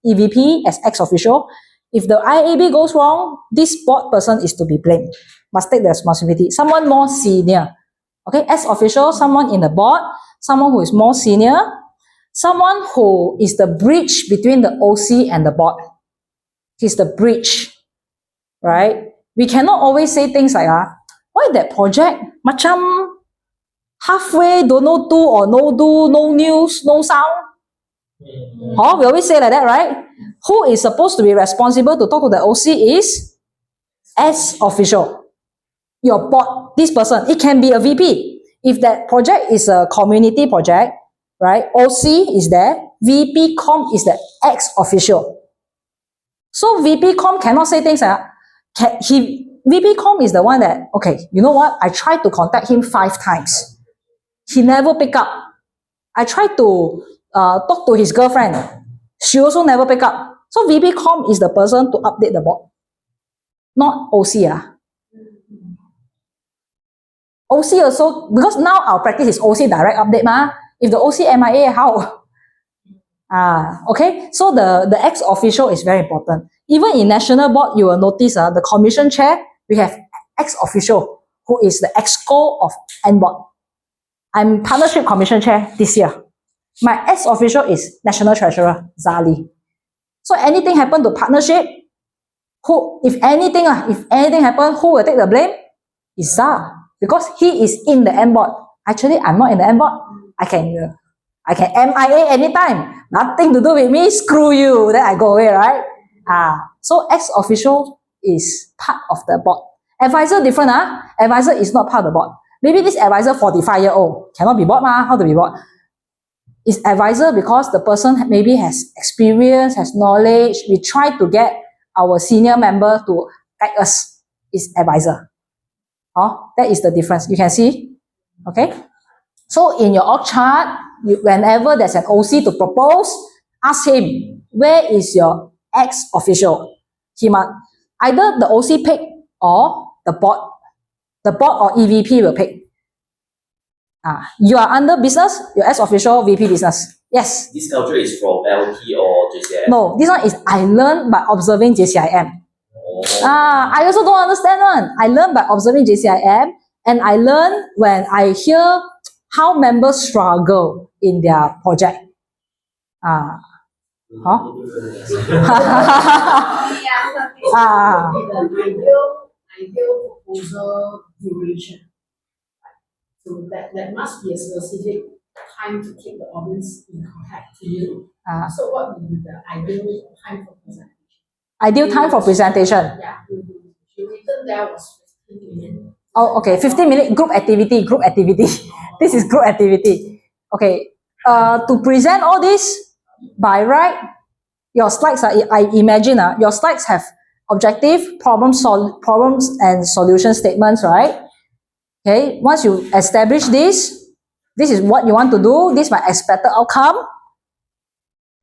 EVP as ex officio. If the IAB goes wrong, this board person is to be blamed, must take the responsibility. Someone more senior. Okay, ex officio, someone in the board, someone who is more senior, someone who is the bridge between the OC and the board. He's the bridge, right? We cannot always say things like, why that project macam halfway, don't know do or no do, no news, no sound. We always say like that, right? Who is supposed to be responsible to talk to the OC is ex officio. Your board, this person, it can be a VP. If that project is a community project, right? OC is there, VP Com is the ex officio. So VP Com cannot say things like VP Com is the one that, okay, you know what? I tried to contact him 5 times. He never pick up. I tried to talk to his girlfriend. She also never pick up. So VP Com is the person to update the board. Not OC. OC also, because now our practice is OC direct update ma. If the OC MIA, how? Okay, so the ex officio is very important. Even in national board, you will notice the commission chair, we have ex officio, who is the exco of N board. I'm partnership commission chair this year. My ex officio is national treasurer, Zali. So anything happen to partnership, if anything happen, who will take the blame? Is Zah. Because he is in the N board. Actually, I'm not in the N board. I can MIA anytime. Nothing to do with me. Screw you. Then I go away, right? So ex officio is part of the board. Advisor different. Advisor is not part of the board. Maybe this advisor 45-year-old cannot be board ma. How to be board? Is advisor because the person maybe has experience, has knowledge. We try to get our senior member to guide us. Is advisor. That is the difference. You can see. Okay. So in your org chart, whenever there's an OC to propose, ask him, where is your ex officio? He must either the OC pick or the board or EVP will pick. You are under business, your ex officio, VP business. Yes. This culture is from LT or JCI? No, this one is I learned by observing JCIM. I also don't understand one. I learned by observing JCIM, and I learn when I hear how members struggle in their project. Huh? Ah. The ideal proposal duration. So that must be a specific time to keep the audience in contact to you. So what would be the ideal time for presentation? Ideal time for presentation. Yeah, you written there was 15 minutes. Oh, okay. 15-minute group activity. Group activity. This is group activity. Okay. To present all this by right, your slides are. I imagine your slides have objective, problems and solution statements, right? Okay. Once you establish this is what you want to do. This is my expected outcome.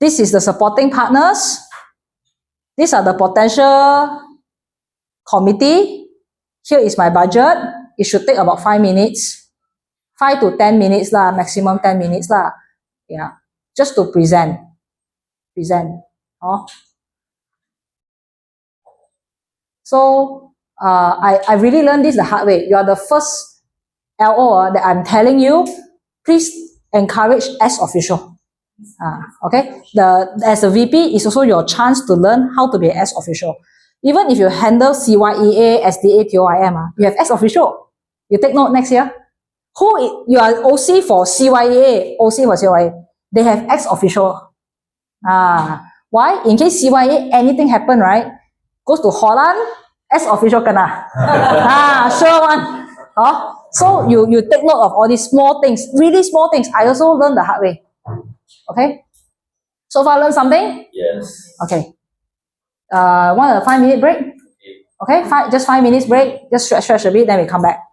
This is the supporting partners. These are the potential committee. Here is my budget. It should take about 5 minutes. 5 to 10 minutes lah, maximum 10 minutes lah. Yeah. Just to present. Oh. So I really learned this the hard way. You are the first LO that I'm telling you, please encourage as official. Okay. As a VP, it's also your chance to learn how to be as official. Even if you handle CYEA, SDA, TOIM, you have as official. You take note next year. You are OC for CYEA, OC for CYEA. They have ex official. Why? In case CYEA anything happen, right? Goes to Holland, ex official kena. Sure one. So you take note of all these small things, really small things. I also learned the hard way. Okay. So far learned something? Yes. Okay. Want a 5-minute break? Okay, just 5 minutes break. Just stretch a bit, then we come back.